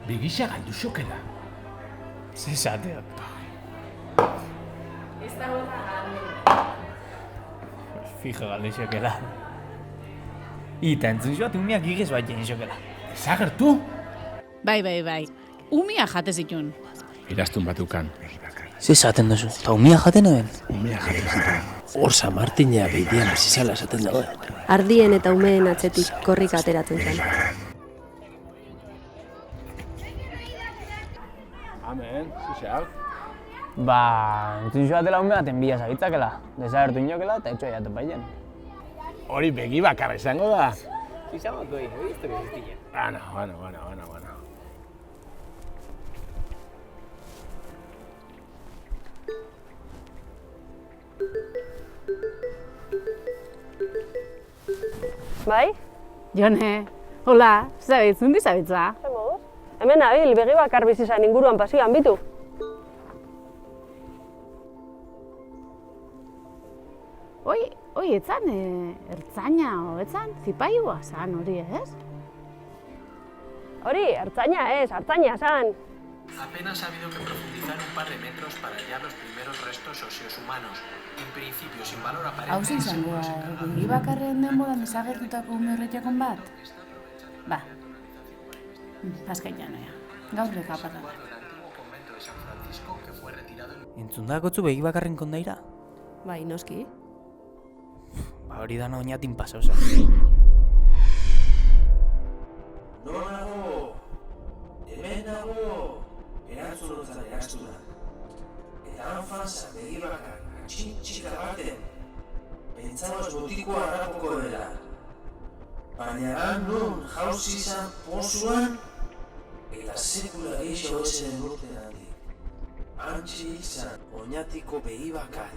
Begisa galdu xokela. Zesateak. Ez da horra galdu. Fija galdu xokela. Ita entzun joat umiak igez bat jen xokela. Desagertu? Bai. Umia jate zitun. Irastun batukan. Zesaten duzu, eta umia jaten noen? Umea jaten zituen. Hor San Martina behidean azizala esaten dago. Ardien eta umeen atzetik korrika ateratzen zen. Amen, zizak. Ba, entzun joatela ume baten bila zabitzakela. Desagertu inokela eta etxoa jatu baien. Hori begi bakarra izango da. Izango doi, hori ez dugu iztila. Bueno. Bai? Jone, hola, zabitz, hundi zabitza? Hemen nabil, begi bakar bizizan inguruan pasioan bitu. Hoi, etzan, ertzaina, etzan, zipaiua zan hori, ez? Hori, hartzaina zan. Apenas ha habido que profundizar un par de metros para hallar los primeros restos óseos humanos. En principio, sin valor aparente... Hau izango, begi bakarren denboran desagertutako ume horretiakon bat? Ba, azkainan ea, gaur lekapata da. Entzun dakotzu begi bakarren kondaira? Bai, noski. Ba hori dana oinatin pasauza. Non nago? Hemen nago? Erantzunotan eraztuna. Eta hanfanza begi bakar txika baten. Pentsabaz botikoa harapoko dela. Baina han non jauzi izan pozuan eta sekula gehiago ezen urten handik. Antxe izan oinatiko begi bakar.